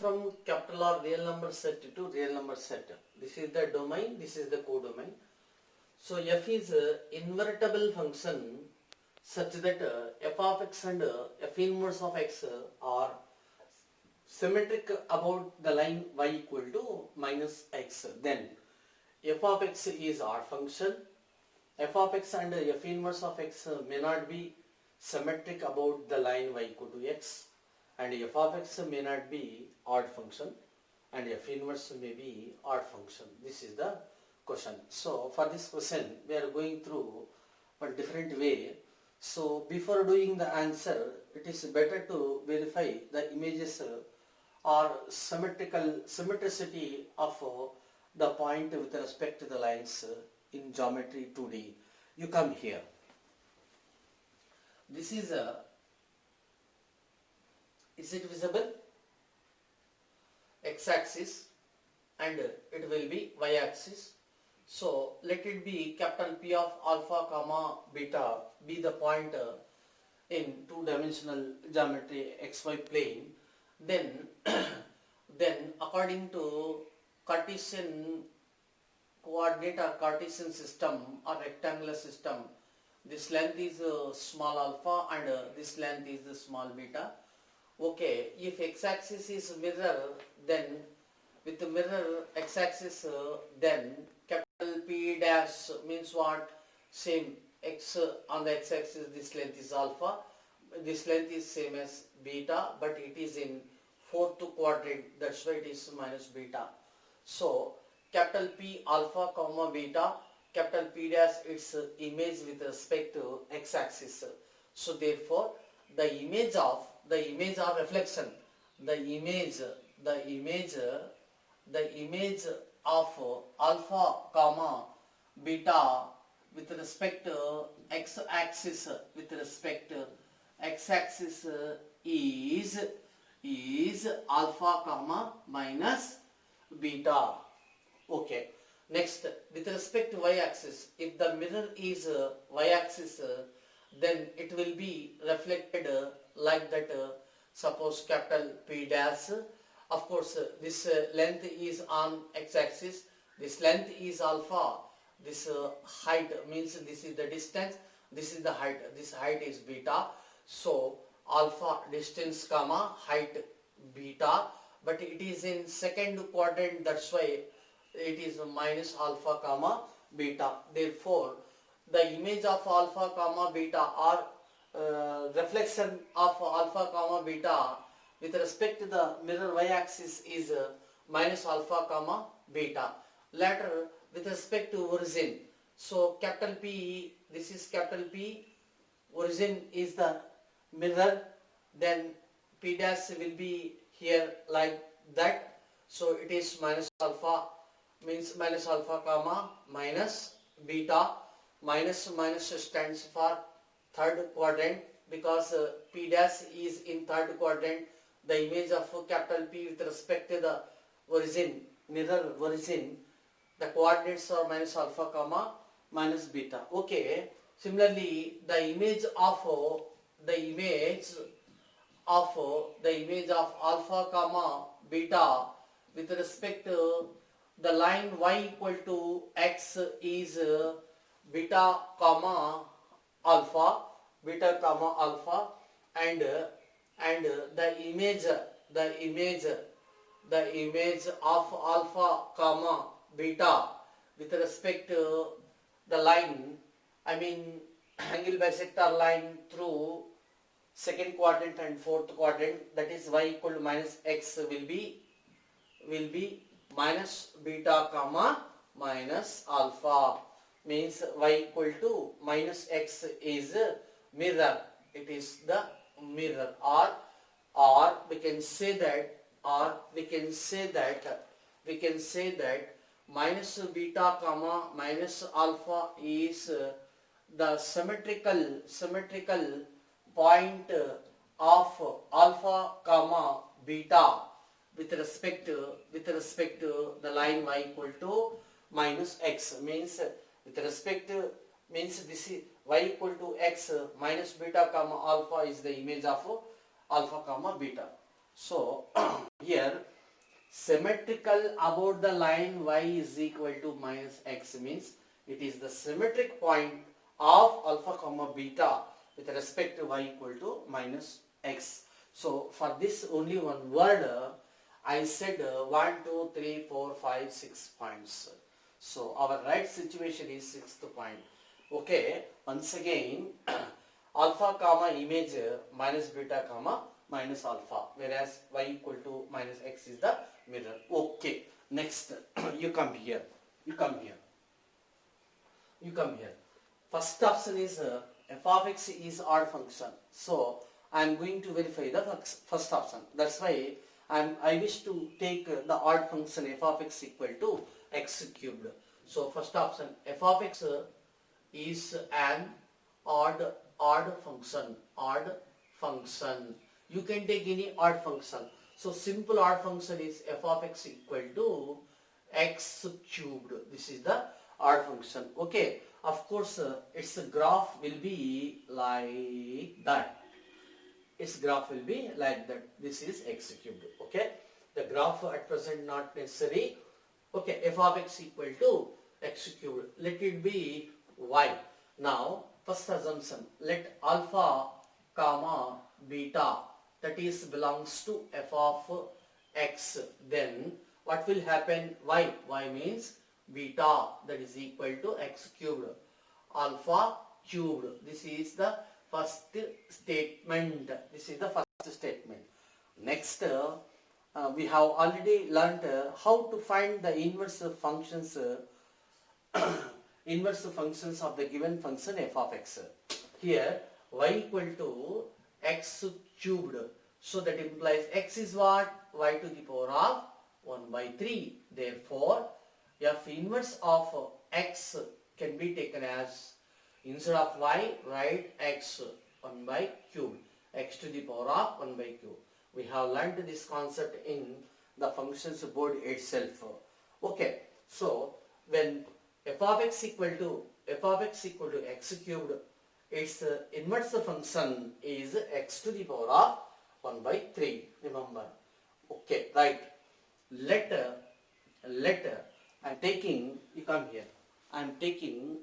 from capital R real number set to real number set. This is the domain, this is the codomain. So f is a invertible function such that f of x and f inverse of x are symmetric about the line y equal to minus x. Then f of x is odd function. F of x and f inverse of x may not be symmetric about the line y equal to x, and f of x may not be odd function and f inverse may be odd function. This is the question. So for this question we are going through one different way. So before doing the answer, it is better to verify the images or symmetricity of the point with respect to the lines in geometry 2D. You come here. This is it visible? X-axis, and it will be y-axis. So let it be capital P of alpha comma beta be the point in two-dimensional geometry xy plane. Then according to Cartesian coordinate or Cartesian system or rectangular system, this length is small alpha and this length is small beta. Okay, if x-axis is mirror, then with the mirror x-axis, then capital P dash means what? Same x on the x-axis, this length is alpha, this length is same as beta, but it is in fourth quadrant, that's why it is minus beta. So capital P alpha comma beta, capital P dash its image with respect to x-axis. So therefore the image of reflection, the image of alpha comma beta with respect to x-axis is alpha comma minus beta. Okay. Next, with respect to y-axis, if the mirror is y-axis, then it will be reflected like that. Suppose capital P dash. Of course, this length is on x-axis. This length is alpha. This height means this is the distance. This is the height. This height is beta. So alpha distance comma height beta. But it is in second quadrant. That's why it is minus alpha comma beta. Therefore, the image of alpha comma beta or reflection of alpha comma beta with respect to the mirror y-axis is minus alpha comma beta. Later, with respect to origin, so capital P, this is capital P, origin is the mirror, then P dash will be here like that. So it is minus alpha, means minus alpha comma minus beta. Minus stands for third quadrant, because P dash is in third quadrant. The image of capital P with respect to the origin, mirror origin, the coordinates are minus alpha comma minus beta. Okay. Similarly, the image of alpha comma beta with respect to the line y equal to x is beta comma alpha, and the image of alpha comma beta with respect to the line, I mean angle bisector line through second quadrant and fourth quadrant, that is y equal to minus x will be minus beta comma minus alpha, means y equal to minus x is mirror. It is the mirror, or we can say that minus beta comma minus alpha is the symmetrical point of alpha comma beta with respect to the line y equal to minus x, means with respect to, means this is y equal to x minus beta comma alpha is the image of alpha comma beta. So here Symmetrical about the line y is equal to minus x means it is the symmetric point of alpha comma beta with respect to y equal to minus x. So for this only one word I said 1, 2, 3, 4, 5, 6 points. So our right situation is sixth point. Okay, once again alpha comma image minus beta comma minus alpha, whereas y equal to minus x is the mirror. Okay, next you come here. First option is f of x is odd function. So I am going to verify the first option. That's why I wish to take the odd function f of x equal to x cubed. So first option, f of x is an odd function. You can take any odd function. So simple odd function is f of x equal to x cubed. This is the odd function. Okay. Of course, its graph will be like that. This is x cubed. Okay. The graph at present not necessary. Okay. F of x equal to x cubed. Let it be y. Now, first assumption. Let alpha comma beta, that is belongs to f of x. Then what will happen? Y. Y means beta, that is equal to x cubed. Alpha cubed. This is the first statement. Next, we have already learnt how to find the inverse functions of the given function f of x. Here y equal to x cubed. So that implies x is what? Y to the power of 1 by 3. Therefore, f inverse of x can be taken as, instead of y, write x 1 by cube, x to the power of 1 by cube. We have learnt this concept in the functions board itself. Okay, so when f of x equal to x cubed, its inverse function is x to the power of 1 by 3. Remember. Okay, right. Let I am taking, you come here, I am taking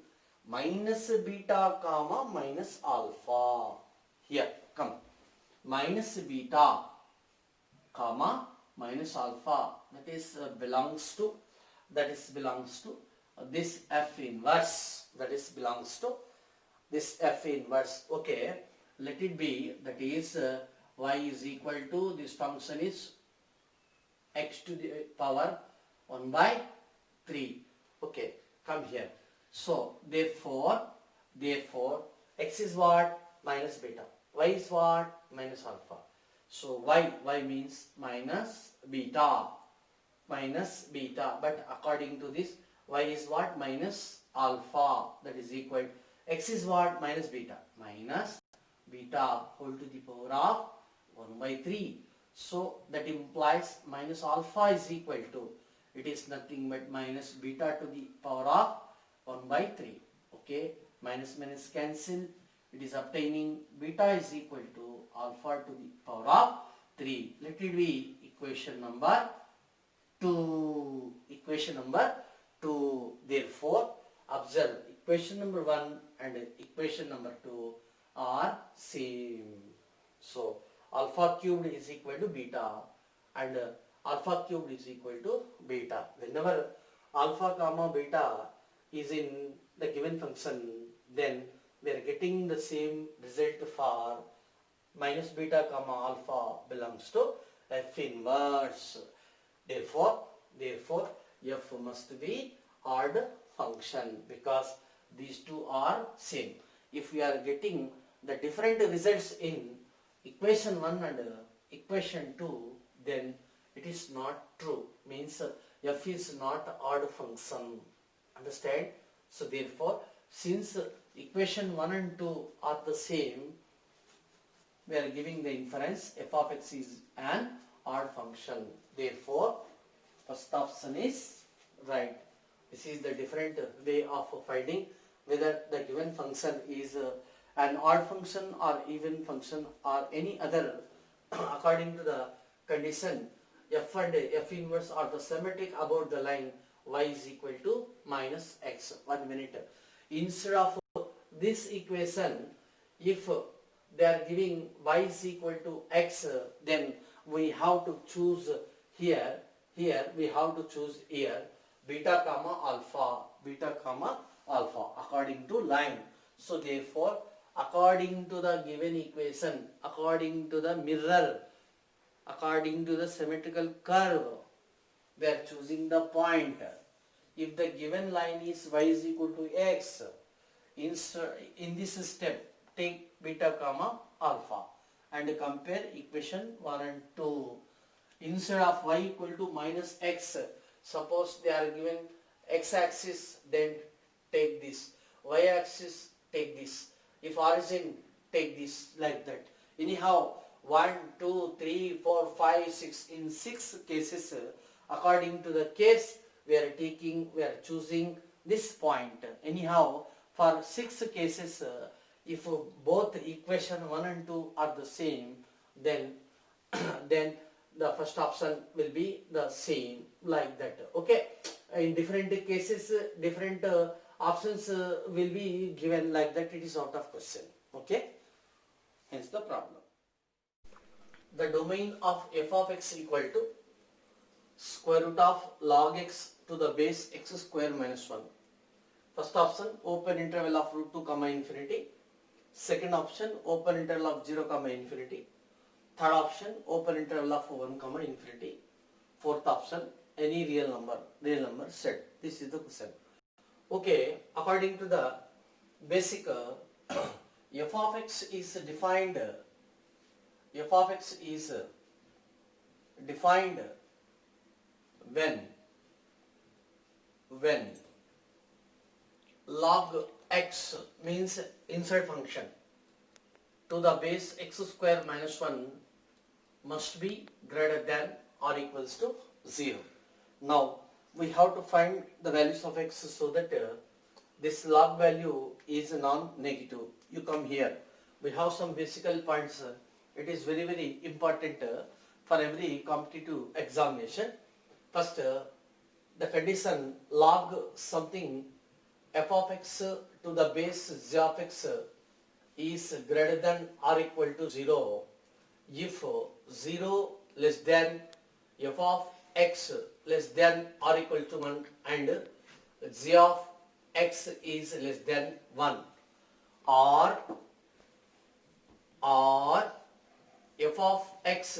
minus beta comma minus alpha. Here, come. Minus beta comma minus alpha, that is belongs to this f inverse, Okay, let it be, that is y is equal to, this function is x to the power 1 by 3. Okay, come here. So therefore x is what? Minus beta. Y is what? Minus alpha. So y means minus beta. But according to this, y is what? Minus alpha. That is equal. X is what? Minus beta. Minus beta whole to the power of 1 by 3. So that implies minus alpha is equal to, it is nothing but minus beta to the power of 1 by 3. Okay, minus cancel. It is obtaining beta is equal to alpha to the power of 3. Let it be equation number 2. Therefore, observe, equation number 1 and equation number 2 are same. So alpha cubed is equal to beta and alpha cubed is equal to beta. Whenever alpha comma beta is in the given function, then we are getting the same result for minus beta comma alpha belongs to f inverse. Therefore f must be odd function because these two are same. If we are getting the different results in equation 1 and equation 2, then it is not true. Means f is not odd function. Understand? So therefore, since equation 1 and 2 are the same, we are giving the inference f of x is an odd function. Therefore, first option is right. This is the different way of finding whether the given function is an odd function or even function or any other according to the condition. f and f inverse are the symmetric about the line y is equal to minus x. 1 minute. Instead of this equation, if they are giving y is equal to x, then we have to choose here we have to choose here beta comma alpha according to line. So therefore, according to the given equation, according to the mirror, according to the symmetrical curve, we are choosing the point. If the given line is y is equal to x, in this step take beta comma alpha and compare equation 1 and 2. Instead of y equal to minus x, suppose they are given x axis, then take this, y axis take this, if origin take this, like that. Anyhow, 1, 2, 3, 4, 5, 6, in 6 cases, according to the case, we are choosing this point. Anyhow, for 6 cases, if both equation 1 and 2 are the same, then then the first option will be the same, like that. Okay, in different cases different options will be given, like that. It is out of question. Okay, hence the problem. The domain of f of x equal to square root of log x to the base x square minus 1. First option, open interval of root 2 comma infinity. Second option, open interval of 0 comma infinity. Third option, open interval of 1 comma infinity. Fourth option, any real number set. This is the question. Okay, according to the basic f of x is defined when log x means inside function to the base x square minus 1 must be greater than or equals to 0. Now we have to find the values of x so that this log value is non-negative. You come here. We have some basic points. It is very, very important for every competitive examination. First, the condition log something f of x to the base z of x is greater than or equal to 0 if 0 less than f of x less than or equal to 1 and z of x is less than 1, or f of x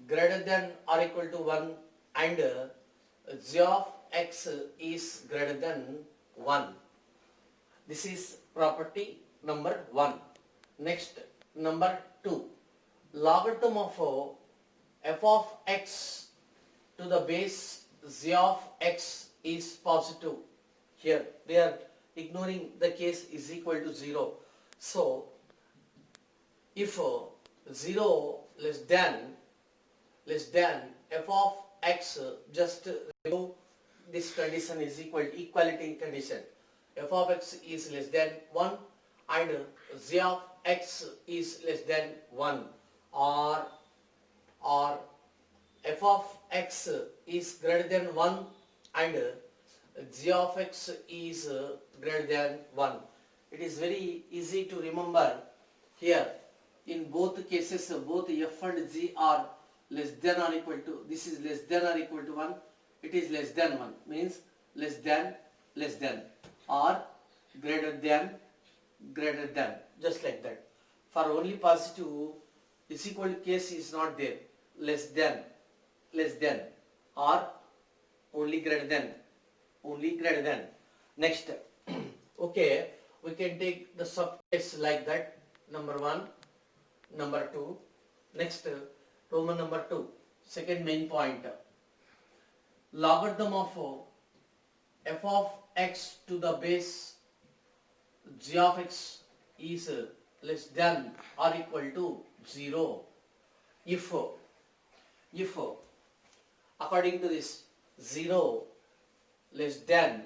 greater than or equal to 1 and z of x is greater than 1. This is property number 1. Next, number 2. Logarithm of f of x to the base z of x is positive. Here they are ignoring the case is equal to 0. So if 0 less than f of x, just remove this condition is equal to equality condition. F of x is less than 1 and z of x is less than 1, or f of x is greater than 1 and g of x is greater than 1. It is very easy to remember here. In both cases, both f and g are less than or equal to, this is less than or equal to 1, it is less than 1, means less than, or greater than, just like that. For only positive, is equal case is not there. Less than, or only greater than. Next, okay, we can take the sub case like that. Number 1, number 2. Next, Roman number 2. Second main point. Logarithm of f of x to the base g of x is less than or equal to 0 if according to this 0 less than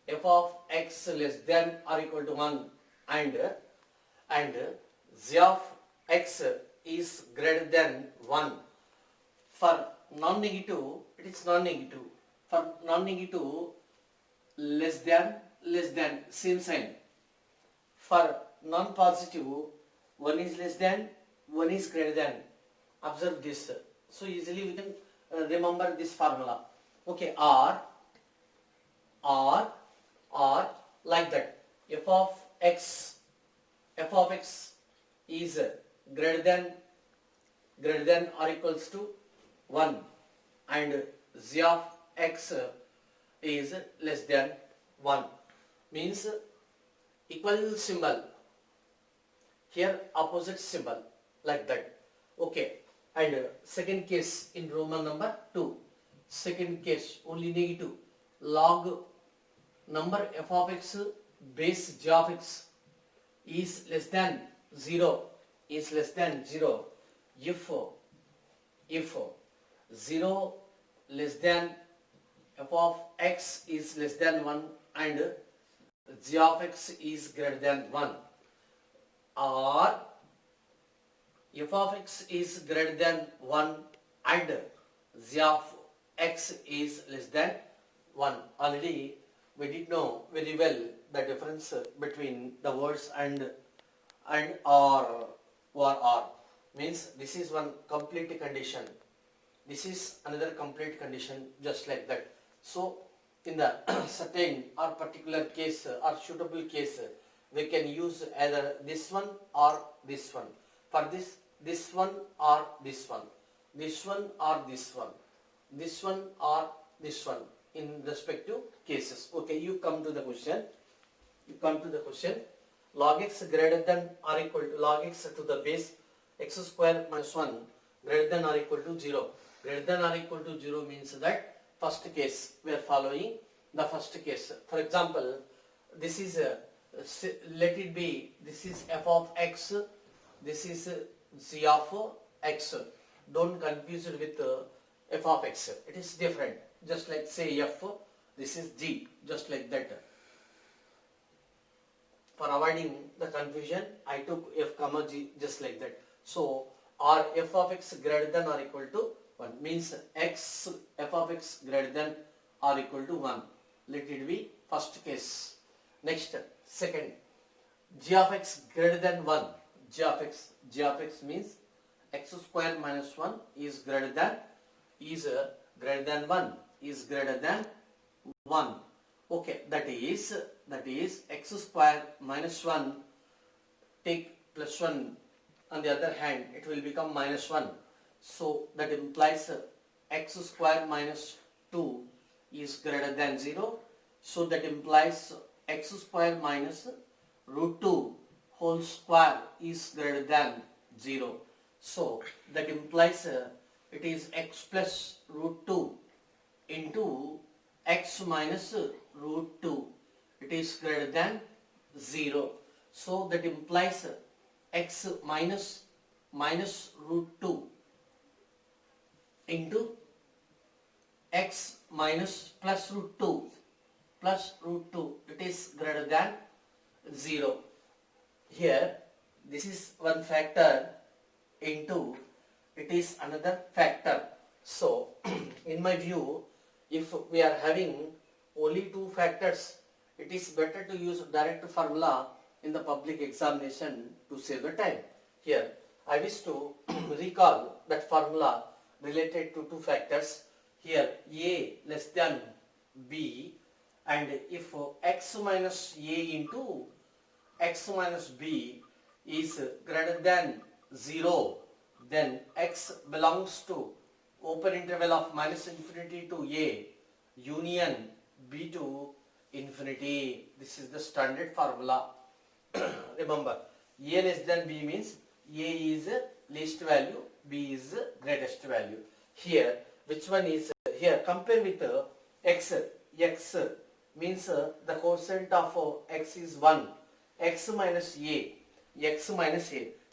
f of x less than or equal to 1 and z of x is greater than 1. For non-negative, it is non-negative. For non-negative, less than, same sign. For non-positive, one is less than, one is greater than. Observe this. So easily we can remember this formula. Okay, or like that. F of x is greater than or equals to 1, and z of x is less than 1. Means equal symbol, here opposite symbol, like that. Okay, and second case in Roman number 2. Second case, only negative. Log number f of x base g of x is less than 0, if 0 less than f of x is less than 1 and g of x is greater than 1, or f of x is greater than 1 and g of x is less than 1. Already we did know very well the difference between the words and or means this is one complete condition, this is another complete condition, just like that. So in the certain or particular case or suitable case, we can use either this one or this one. For this one or this one, this one or this one, this one or this one in respective cases. Okay, you come to the question. Log x greater than or equal to log x to the base x square minus 1 greater than or equal to 0. Greater than or equal to 0 means that first case, we are following the first case. For example, this is let it be, this is f of x, this is g of x. Don't confuse it with f of x. It is different. Just like say f, this is g, just like that. For avoiding the confusion, I took f comma g, just like that. So, or f of x greater than or equal to 1 means f of x greater than or equal to 1. Let it be first case. Next, second, g of x greater than 1. G of x means x square minus 1 is greater than 1, is greater than 1. Okay, that is x square minus 1, take plus 1 on the other hand, it will become minus 1. So that implies x square minus 2 is greater than 0. So that implies x square minus root 2 whole square is greater than 0. So that implies it is x plus root 2 into x minus root 2. It is greater than 0. So that implies x minus root 2 into x minus plus root 2 it is greater than 0. Here this is one factor into it is another factor. So in my view, if we are having only two factors, it is better to use direct formula in the public examination to save the time. Here I wish to recall that formula related to two factors. Here a less than b, and if x minus a into x minus b is greater than 0, then x belongs to open interval of minus infinity to a union b to infinity. This is the standard formula. Remember, a less than b means a is least value, b is greatest value. Here, which one is here? Compare with x. X means the quotient of x is 1. X minus a.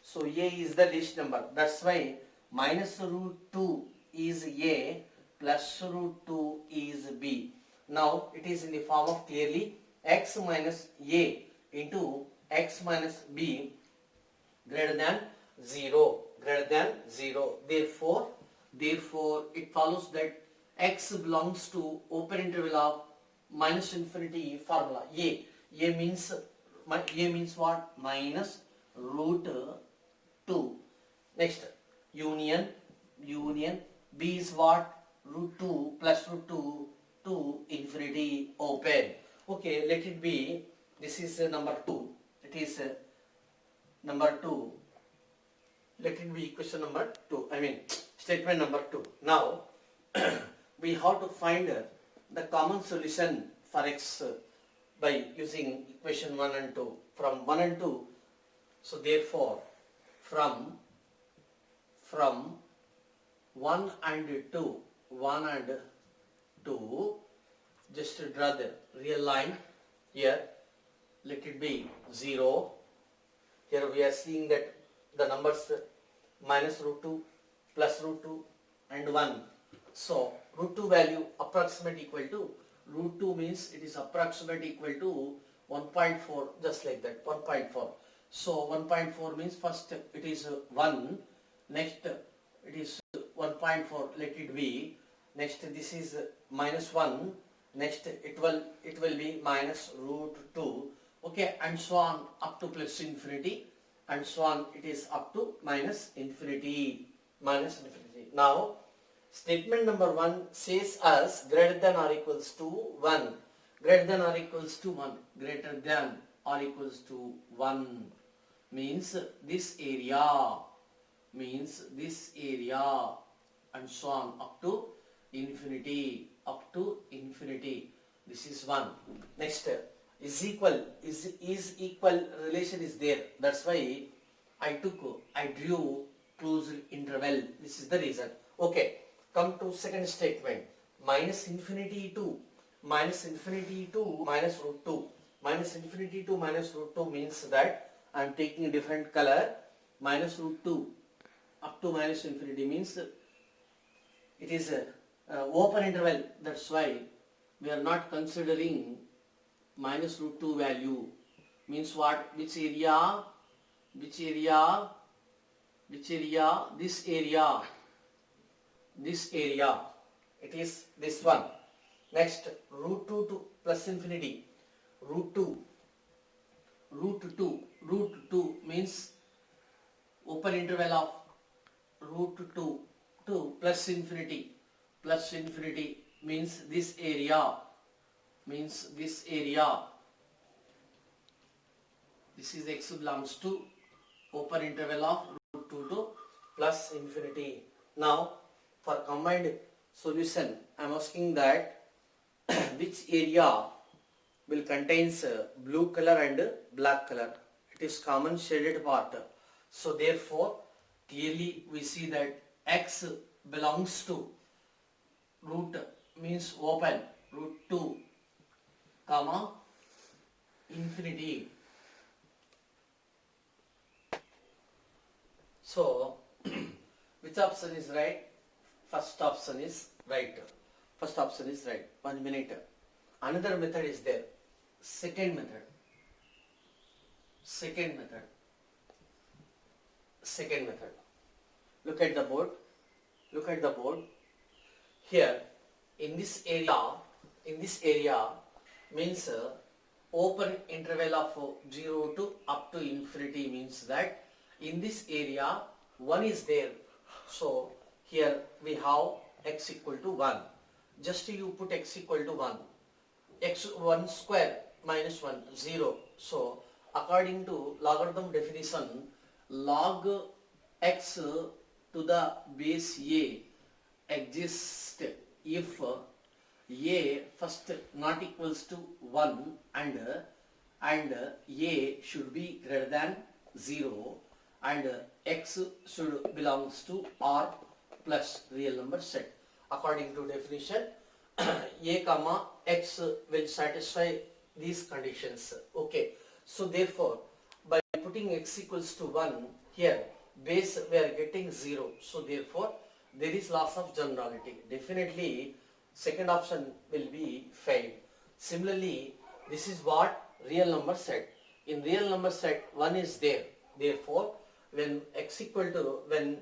So a is the least number. That's why minus root 2 is a, plus root 2 is b. Now it is in the form of clearly x minus a into x minus b greater than 0. Therefore, Therefore, it follows that x belongs to open interval of minus infinity formula. A means what? Minus root 2. Next, union. B is what? Root 2 plus root 2 to infinity open. Okay, let it be. This is number 2. It is number 2. Let it be question number 2. Statement number 2. Now, we have to find the common solution for x by using equation 1 and 2. From 1 and 2, so therefore, from 1 and 2, just draw the real line here. Let it be 0. Here we are seeing that the numbers minus root 2, plus root 2 and 1. So root 2 value approximate equal to, root 2 means it is approximate equal to 1.4, just like that, 1.4. So 1.4 means first it is 1, next it is 1.4, let it be. Next this is minus 1, next it will be minus root 2, okay, and so on up to plus infinity, and so on it is up to minus infinity. Now statement number 1 says us greater than or equals to 1. Greater than or equals to 1. Greater than or equals to 1 means this area, and so on up to infinity. This is 1. Next, is equal relation is there. That's why I drew closed interval. This is the reason. Okay, come to second statement. Minus infinity to minus root 2. Minus infinity to minus root 2 means that I am taking a different color. Minus root 2 up to minus infinity means it is a open interval. That's why we are not considering minus root 2 value. Means what? Which area? This area. It is this one. Next, root 2 to plus infinity. Root 2 means open interval of root 2 to plus infinity. Means this area. This is x belongs to open interval of root 2 to plus infinity. Now, for combined solution, I am asking that which area will contains blue color and black color. It is common shaded part. So therefore, clearly we see that x belongs to root means open, root 2 comma infinity. So which option is right? First option is right. 1 minute. Another method is there. Second method. Look at the board. Here in this area means open interval of 0 to up to infinity means that in this area 1 is there. So here we have x equal to 1. Just you put x equal to 1. X 1 square minus 1, 0. So according to logarithm definition, log x to the base a exists if a first not equals to 1 and a should be greater than 0 and x should belongs to R plus real number set. According to definition, a comma x will satisfy these conditions. Okay, so therefore by putting x equals to 1 here, base we are getting 0. So therefore there is loss of generality. Definitely second option will be failed. Similarly, this is what real number set. In real number set 1 is there. Therefore when x equal to, when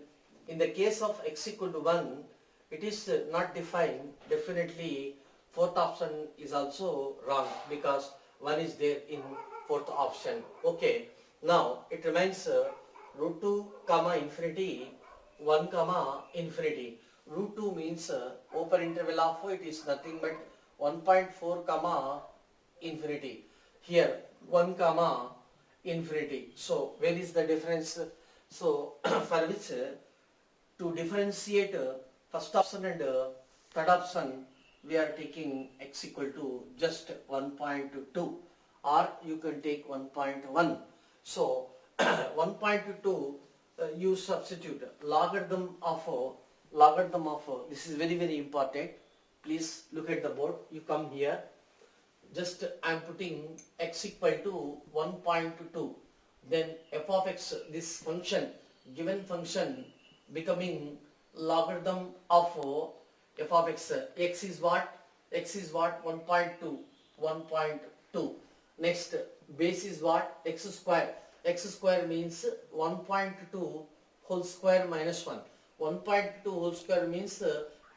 In the case of x equal to 1, it is not defined. Definitely fourth option is also wrong because 1 is there in fourth option. Okay, now it remains root 2 comma infinity, 1 comma infinity. Root 2 means open interval of it is nothing but 1.4 comma infinity. Here 1 comma infinity. So where is the difference? So for which to differentiate first option and third option, we are taking x equal to just 1.2 or you can take 1.1. So 1.2 you substitute logarithm of this is very important. Please look at the board. You come here. Just I am putting x equal to 1.2. Then f of x, this function, given function becoming logarithm of f of x. X is what? X is what? 1.2. 1.2. Next base is what? X square. X square means 1.2 whole square minus 1. 1.2 whole square means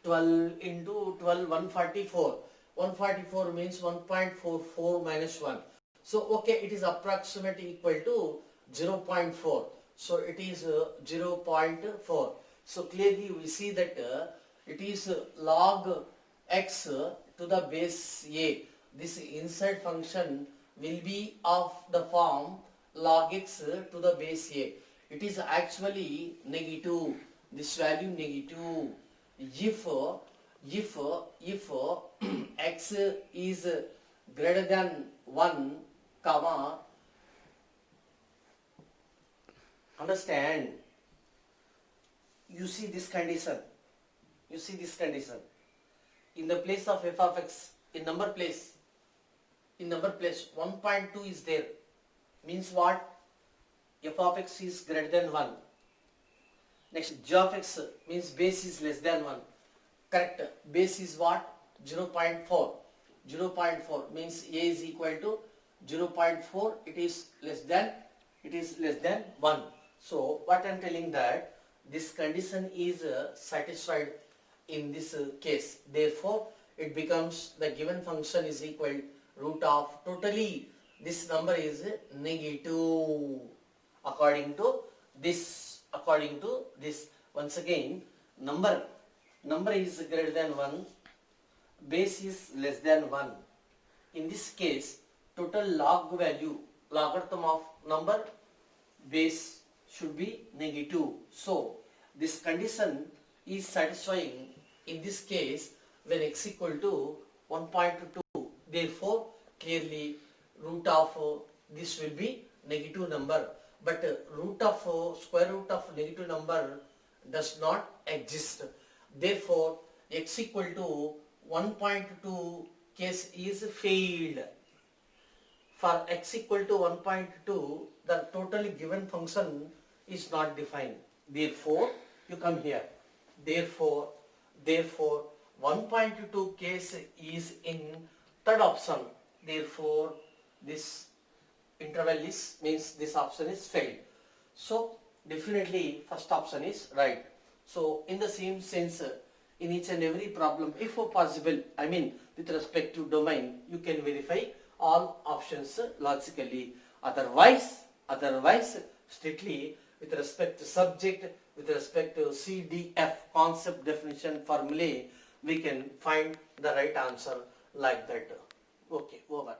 12 into 12, 144. 144 means 1.44 minus 1. So okay, it is approximately equal to 0.4. So it is 0.4. So clearly we see that it is log x to the base a. This inside function will be of the form log x to the base a. It is actually negative. This value negative. If x is greater than 1 comma, understand, you see this condition, in the place of f of x, in number place 1.2 is there, means what? F of x is greater than 1. Next, g of x means base is less than 1. Correct. Base is what? 0.4. 0.4 means a is equal to 0.4. It is less than 1. So what I am telling that this condition is satisfied in this case. Therefore, it becomes the given function is equal root of totally this number is negative according to this. Once again, number is greater than 1, base is less than 1. In this case, total log value, logarithm of number, base should be negative. So this condition is satisfying in this case when x equal to 1.2. Therefore, clearly root of this will be negative number. But square root of negative number does not exist. Therefore, x equal to 1.2 case is failed. For x equal to 1.2, the totally given function is not defined. Therefore, you come here. Therefore, 1.2 case is in third option. Therefore, this interval is means this option is failed. So definitely first option is right. So in the same sense, in each and every problem, if possible, I mean with respect to domain, you can verify all options logically. Otherwise strictly with respect to subject, with respect to CDF concept definition formulae, we can find the right answer like that. Okay, over.